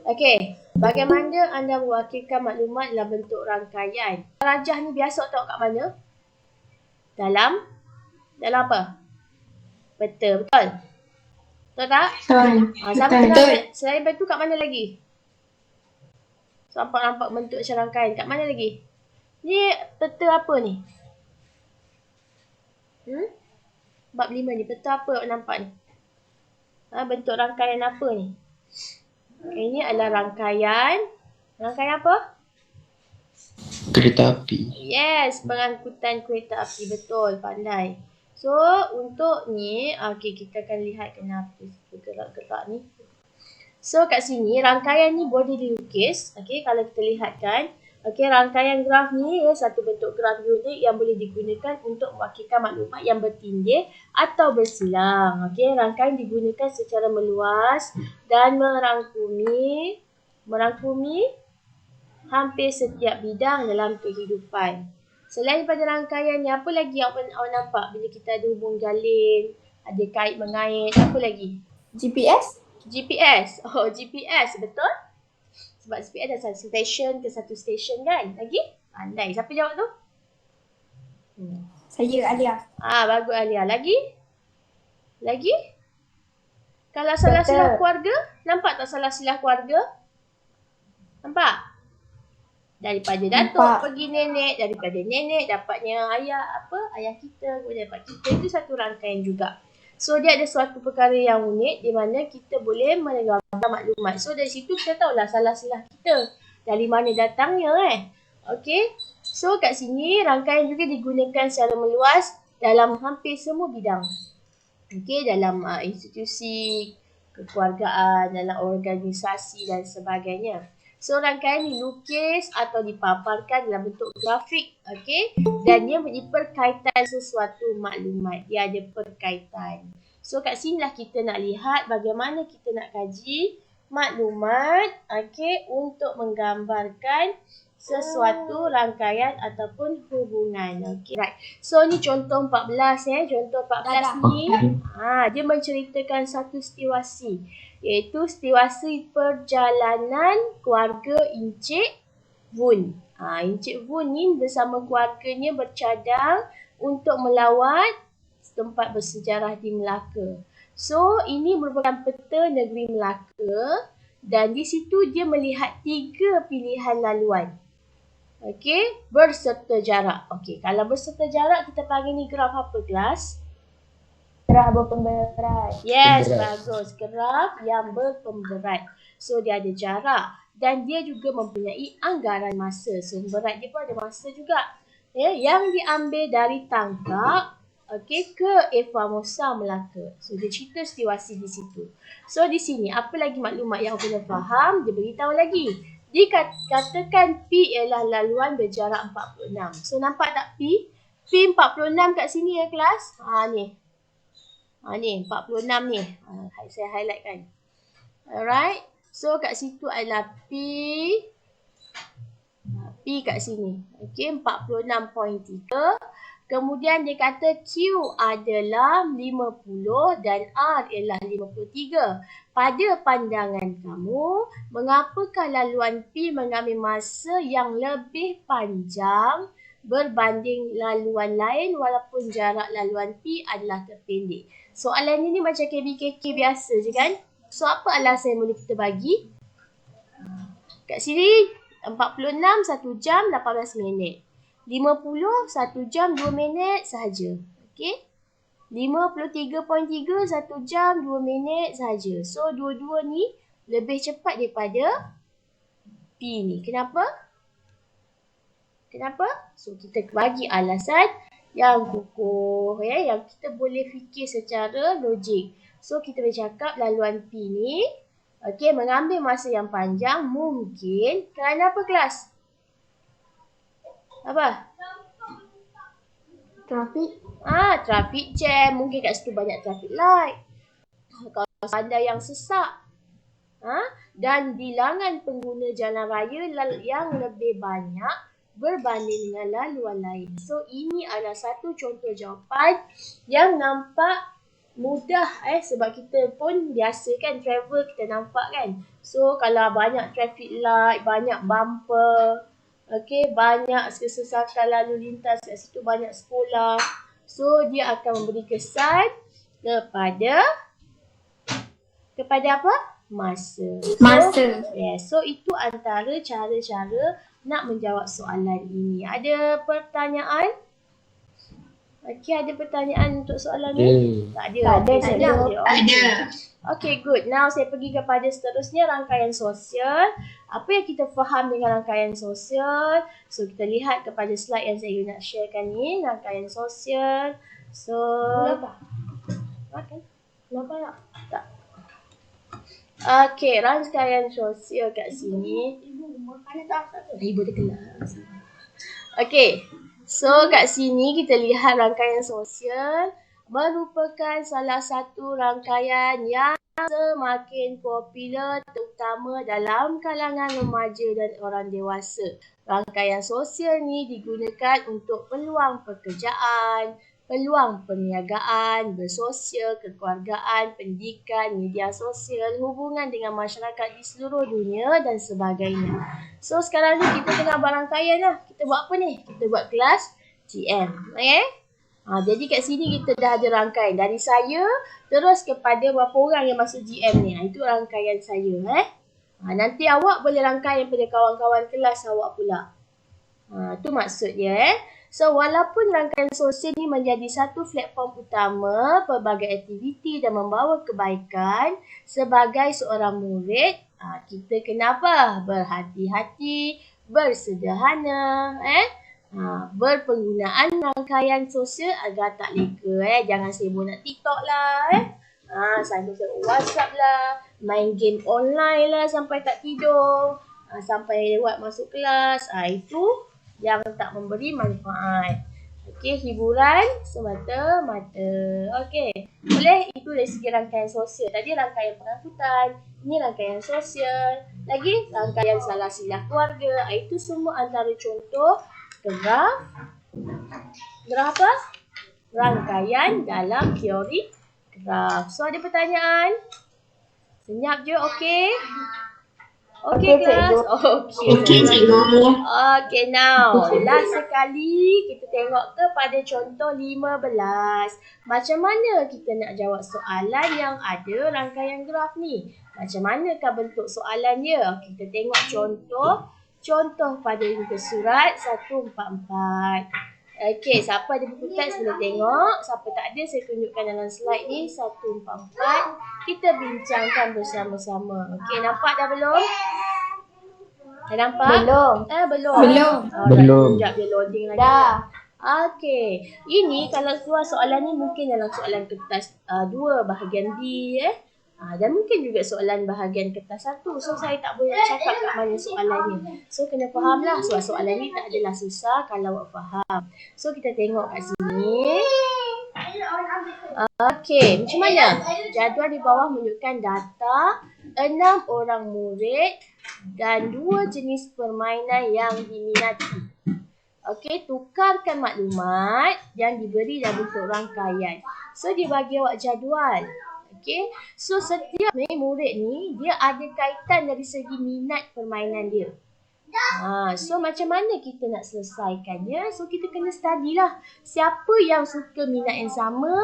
Okey, bagaimana anda mewakilkan maklumat dalam bentuk rangkaian? Rajah ni biasa tahu kat mana? Dalam apa? Peta, betul? Betul tak? Selain batu kat mana lagi? Nampak bentuk macam rangkaian. Kat mana lagi? Ni peta apa ni? Bab 5 ni, peta apa nampak ni? Bentuk rangkaian apa ni? Ini adalah rangkaian. Rangkaian apa? Kereta api. Yes, pengangkutan kereta api. Betul, pandai. So, untuk ni, kita akan lihat kenapa gerak-gerak ni. So, kat sini, rangkaian ni boleh dilukis. Kalau kita lihatkan. Rangkaian graf ni satu bentuk graf unik yang boleh digunakan untuk mewakilkan maklumat yang bertindih atau bersilang. Rangkaian digunakan secara meluas dan merangkumi hampir setiap bidang dalam kehidupan. Selain daripada rangkaian ni, apa lagi awak nampak bila kita ada hubung jalin, ada kait mengait, apa lagi? GPS? Oh, GPS, betul? Sebab GPS ada satu stesen ke satu stesen kan? Lagi? Pandai. Siapa jawab tu? Saya, Alia. Bagus Alia. Lagi? Kalau salah silah keluarga, nampak tak salah silah keluarga? Nampak? Daripada datuk pergi nenek, daripada nenek dapatnya ayah kita, kemudian dapat kita. Itu satu rangkaian juga. So dia ada suatu perkara yang unik di mana kita boleh menegakkan maklumat. So dari situ kita tahulah salah silah kita. Dari mana datangnya So kat sini rangkaian juga digunakan secara meluas dalam hampir semua bidang. Dalam institusi, kekeluargaan, dalam organisasi dan sebagainya. So rangkaian dilukis atau dipaparkan dalam bentuk grafik, dan dia berkaitan sesuatu maklumat. Dia ada perkaitan. So kat sinilah kita nak lihat bagaimana kita nak kaji maklumat, untuk menggambarkan sesuatu rangkaian ataupun hubungan. Right. So ni contoh 14 Contoh 14 ni dia menceritakan satu situasi, iaitu situasi perjalanan keluarga Encik Vun. Encik Vun ni bersama keluarganya bercadang untuk melawat tempat bersejarah di Melaka. So ini merupakan peta negeri Melaka dan di situ dia melihat 3 pilihan laluan. Berserta jarak. Kalau berserta jarak kita panggil ni graf apa kelas? Graf berpemberat. Yes, bagus. Graf yang berpemberat. So dia ada jarak dan dia juga mempunyai anggaran masa. Berat dia pun ada masa juga. Yang diambil dari Tangkak ke Formosa Melaka. So dia cerita situasi di situ. So di sini apa lagi maklumat yang kena faham? Dia beritahu lagi. Dikatakan P ialah laluan berjarak 46. So nampak tak P? P 46 kat sini ya kelas? Ni 46 ni. Saya highlight kan. Alright. So kat situ adalah P kat sini. 46.3. Kemudian dia kata Q adalah 50 dan R ialah 53. Pada pandangan kamu, mengapakah laluan P mengambil masa yang lebih panjang berbanding laluan lain walaupun jarak laluan P adalah terpendek? Soalan ini macam KBKK biasa je kan? So apa alasan yang boleh kita bagi? Kat sini 46 1 jam 18 minit. 50 1 jam 2 minit sahaja. 53.3 1 jam 2 minit sahaja. So dua-dua ni lebih cepat daripada P ni. Kenapa? So kita bagi alasan yang kukuh, yang kita boleh fikir secara logik. So kita bercakap laluan P ni mengambil masa yang panjang mungkin kerana apa kelas? Apa? Trafik. Traffic jam. Mungkin kat situ banyak traffic light. Kawasan bandar yang sesak. Dan bilangan pengguna jalan raya yang lebih banyak berbanding dengan laluan lain. So ini adalah satu contoh jawapan yang nampak mudah sebab kita pun biasa kan travel, kita nampak kan. So kalau banyak traffic light, banyak bumper, banyak kesesakan lalu lintas kat situ, banyak sekolah. So dia akan memberi kesan kepada apa? Masa. So itu antara cara-cara nak menjawab soalan ini. Ada pertanyaan? Ada pertanyaan untuk soalan ni? Tak ada. Senang je. Okay, good. Now saya pergi kepada seterusnya, rangkaian sosial. Apa yang kita faham dengan rangkaian sosial? So kita lihat kepada slide yang saya nak sharekan ni, rangkaian sosial. So makan? Kenapa nak? Tak. Okay, rangkaian sosial kat sini. Ibu dia kelas. Okay. So kat sini kita lihat rangkaian sosial merupakan salah satu rangkaian yang semakin popular terutama dalam kalangan remaja dan orang dewasa. Rangkaian sosial ni digunakan untuk peluang pekerjaan, peluang perniagaan, bersosial, kekeluargaan, pendidikan, media sosial, hubungan dengan masyarakat di seluruh dunia dan sebagainya. So sekarang ni kita tengah buat rangkaian lah. Kita buat apa ni? Kita buat kelas GM. Jadi kat sini kita dah ada rangkaian dari saya terus kepada berapa orang yang masuk GM ni. Itu rangkaian saya. Nanti awak boleh rangkaian pada kawan-kawan kelas awak pula. Itu maksudnya. So walaupun rangkaian sosial ni menjadi satu platform utama pelbagai aktiviti dan membawa kebaikan, sebagai seorang murid, kita kenapa? Berhati-hati, bersederhana, berpenggunaan rangkaian sosial agar tak leka. Jangan sibuk nak TikTok lah. Sambil WhatsApp lah, main game online lah sampai tak tidur, sampai lewat masuk kelas. Itu yang tak memberi manfaat. Hiburan semata-mata. Boleh? Itu dari segi rangkaian sosial. Tadi rangkaian pengangkutan, ini rangkaian sosial. Lagi rangkaian salah silah keluarga. Itu semua antara contoh graf apa? Rangkaian dalam teori graf. So ada pertanyaan? Senyap je, okey? Okey kelas? Okey cikgu. Okay, now last sekali kita tengok kepada contoh 15. Macam mana kita nak jawab soalan yang ada rangkaian graf ni? Macam manakah bentuk soalannya? Kita tengok contoh pada muka surat 144. Siapa ada buku teks boleh tengok. Siapa tak ada, saya tunjukkan dalam slide ni 144. Kita bincangkan bersama-sama. Nampak dah belum? Dah nampak? Belum. Sekejap dia loading lagi. Dah. Ini kalau keluar soalan ni mungkin dalam soalan kertas 2 bahagian B. Dan mungkin juga soalan bahagian kertas 1. So saya tak boleh cakap kat mana soalannya. So kena faham lah. Sebab soalan ni tak adalah susah kalau awak faham. So kita tengok kat sini. Macam mana? Jadual di bawah menunjukkan data 6 orang murid dan 2 jenis permainan yang diminati. Tukarkan maklumat yang diberi dalam bentuk rangkaian. So dia bagi awak jadual. So setiap murid ni dia ada kaitan dari segi minat permainan dia. So macam mana kita nak selesaikannya? So kita kena study lah. Siapa yang suka minat yang sama,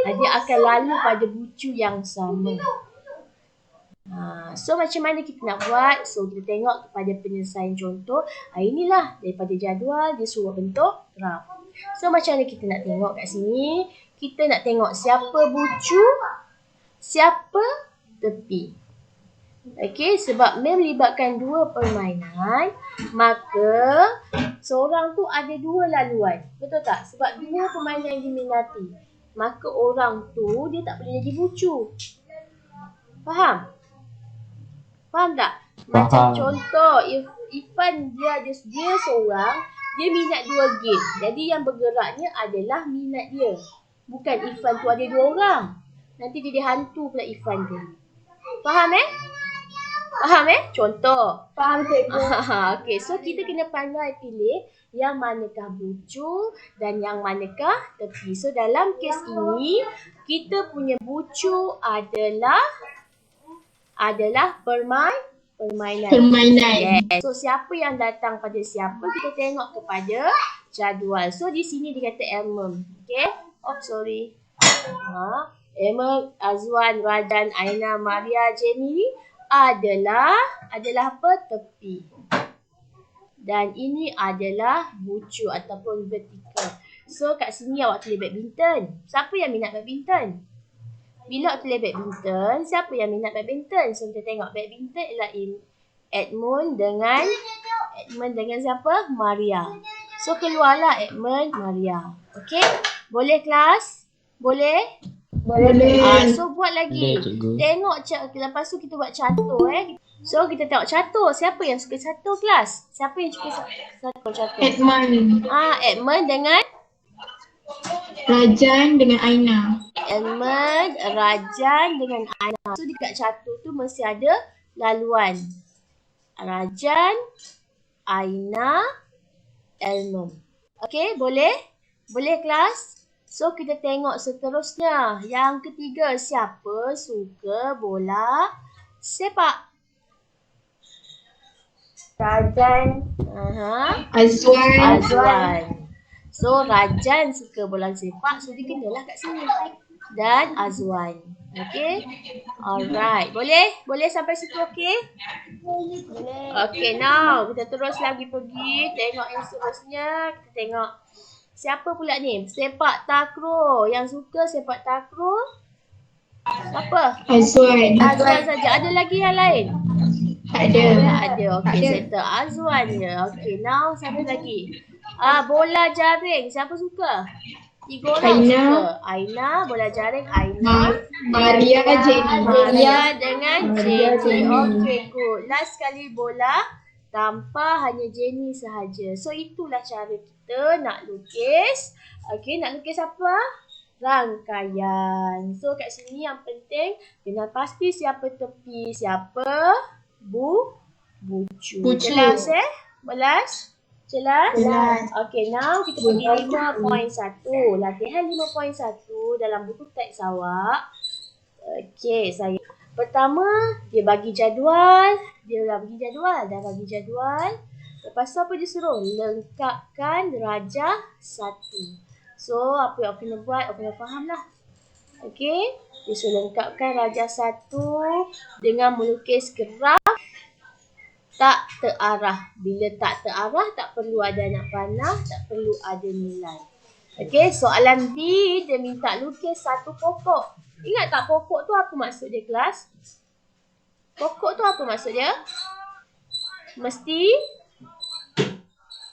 dia akan lalu pada bucu yang sama. So macam mana kita nak buat? So kita tengok kepada penyelesaian contoh. Inilah daripada jadual dia suruh bentuk graf. So macam mana kita nak tengok kat sini? Kita nak tengok siapa bucu, siapa tepi. Sebab melibatkan 2 permainan, maka seorang tu ada 2 laluan. Betul tak? Sebab 2 permainan yang diminati, maka orang tu dia tak boleh jadi bucu. Faham? Faham tak? Macam contoh, Ifan dia seorang, dia minat 2 game. Jadi yang bergeraknya adalah minat dia. Bukan Ifan tu ada 2 orang. Nanti dia hantu pula Ifan tu. Faham Faham Contoh. Faham cikgu. Okey, so kita kena pandai pilih yang manakah bucu dan yang manakah tepi. So dalam kes ini, kita punya bucu adalah permainan. Yes. So siapa yang datang pada siapa, kita tengok kepada jadual. So di sini dia kata Elmam. Okay. Oh sorry. Elmam, Azwan, Rajan, Aina, Maria, Jenny adalah apa? Tepi. Dan ini adalah bucu ataupun vertikal. So kat sini awak tulis badminton. Siapa yang minat badminton? Bila awak tulis badminton, siapa yang minat badminton? So kita tengok badminton ialah Edmund dengan siapa? Maria. So keluarlah Edmund, Maria. Okay? Boleh kelas? Boleh? Boleh. So buat lagi. Boleh, cikgu. Tengok lepas tu kita buat catur So kita tengok catur. Siapa yang suka catur kelas? Siapa yang suka catur? Edmund, Edmund dengan Rajan dengan Aina. Edmund, Rajan dengan Aina. So dekat catur tu mesti ada laluan. Rajan, Aina, Edmund. Okay, boleh? Boleh kelas? So kita tengok seterusnya. Yang ketiga, siapa suka bola sepak? Rajan. Azwan. So Rajan suka bola sepak, so dia kenalah kat sini. Dan Azwan. Okay. Alright. Boleh sampai situ okay? Boleh. Okay, now kita terus lagi pergi. Tengok yang seterusnya. Kita tengok siapa pula ni? Sepak takraw. Yang suka sepak takraw? Siapa? Azwan. Azwan saja. Ada lagi yang lain? Tak ada. Ada. Okay, settle. Azwan je. Okay, now siapa lagi? Bola jaring. Siapa suka? 3 orang Aina. suka. Aina, bola jaring. Aina. Maria, Jenny. Maria dengan Jenny. Okay, good. Last kali bola tanpa hanya Jenny sahaja. So, itulah cara kita nak lukis. Okay, nak lukis apa? Rangkaian. So, kat sini yang penting, kena pasti siapa tepi, siapa bucu. Jelas Belas? Jelas? Okay, now kita pergi 5.1. Latihan 5.1 dalam buku teks awak. Okay, pertama, dia bagi jadual. Dah bagi jadual. Lepas tu apa dia suruh? Lengkapkan rajah 1. So, apa yang awak kena buat, awak kena faham lah. Okay, dia suruh lengkapkan rajah 1 dengan melukis graf tak terarah. Bila tak terarah, tak perlu ada anak panah, tak perlu ada nilai. Okey, soalan B, dia minta lukis satu pokok. Ingat tak pokok tu apa maksud dia kelas? Pokok tu apa maksud dia? Mesti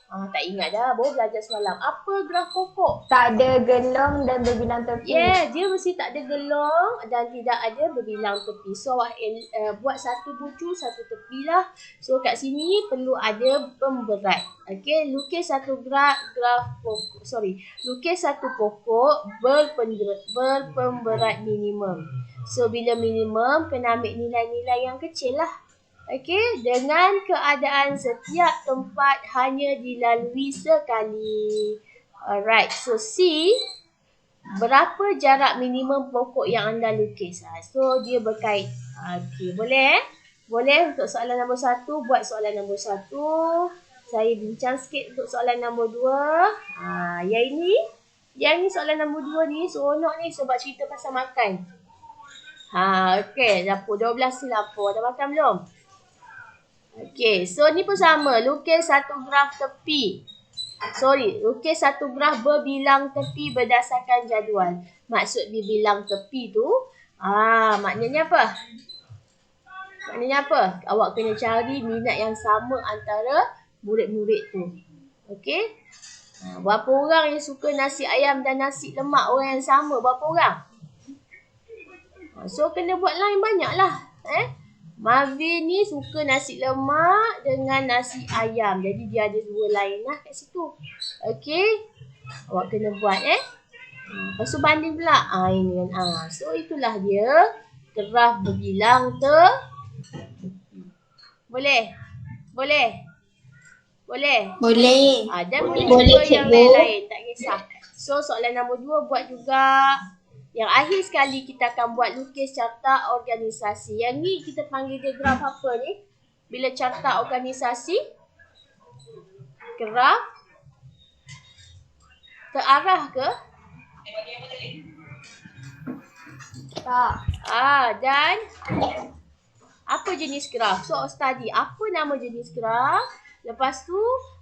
tak ingat dah, baru belajar semalam. Apa graf pokok? Tak ada gelong dan berbilang tepi. Dia mesti tak ada gelong dan tidak ada berbilang tepi. So, awak buat satu bucu, satu tepi lah. So, kat sini perlu ada pemberat. Okay, lukis satu lukis satu pokok berpemberat minimum. So, bila minimum, kena ambil nilai-nilai yang kecil lah. Okey, dengan keadaan setiap tempat hanya dilalui sekali. Alright, so C, berapa jarak minimum pokok yang anda lukis? So, dia berkait. Okey, boleh? Boleh untuk soalan nombor 1, buat soalan nombor 1. Saya bincang sikit untuk soalan nombor 2. Yang ni soalan nombor 2 ni, seronok ni sebab cerita pasal makan. Okey, dapur 12 tu lapor. Dah makan belum? Okey, so ni pun sama. Lukis satu graf tepi. Lukis satu graf berbilang tepi berdasarkan jadual. Maksud berbilang tepi tu, maknanya apa? Awak kena cari minat yang sama antara murid-murid tu. Okey? Berapa orang yang suka nasi ayam dan nasi lemak? Orang yang sama, berapa orang? So, kena buat line banyak lah. Marvin ni suka nasi lemak dengan nasi ayam. Jadi dia ada 2 line lah kat situ. Okey. Awak kena buat Lepas tu banding pula. Ini kan. So itulah dia graf berbilang tepi. Boleh? Boleh? Boleh? Boleh. Dan boleh Boleh, cuba yang cikgu. lain-lain. Tak kisah. So, soalan nombor 2 buat juga. Yang akhir sekali kita akan buat lukis carta organisasi. Yang ni kita panggil dia graf apa ni? Bila carta organisasi, graf terarah ke? Tak. Dan apa jenis graf? So, study apa nama jenis graf. Lepas tu,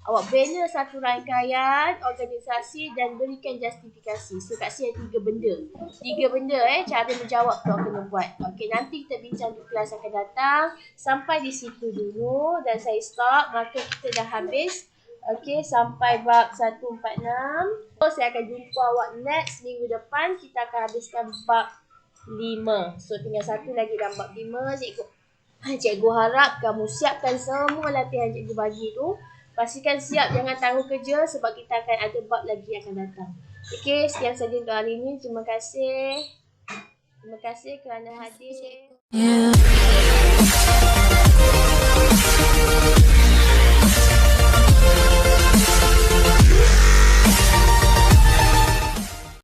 awak bina satu rangkaian organisasi dan berikan justifikasi. So, kat sini ada 3 benda. 3 benda cara menjawab tu kena buat. Okey, nanti kita bincang di kelas akan datang. Sampai di situ dulu dan saya stop. Maka kita dah habis. Okey, sampai bab 146. So, saya akan jumpa awak next minggu depan. Kita akan habiskan bab 5. So, tinggal satu lagi dalam bab 5. Cikgu harap kamu siapkan semua latihan cikgu bagi tu. Pastikan siap, jangan tangguh kerja sebab kita akan ada bab lagi yang akan datang. Okey, sekian saja untuk hari ini. Terima kasih. Terima kasih kerana hadir.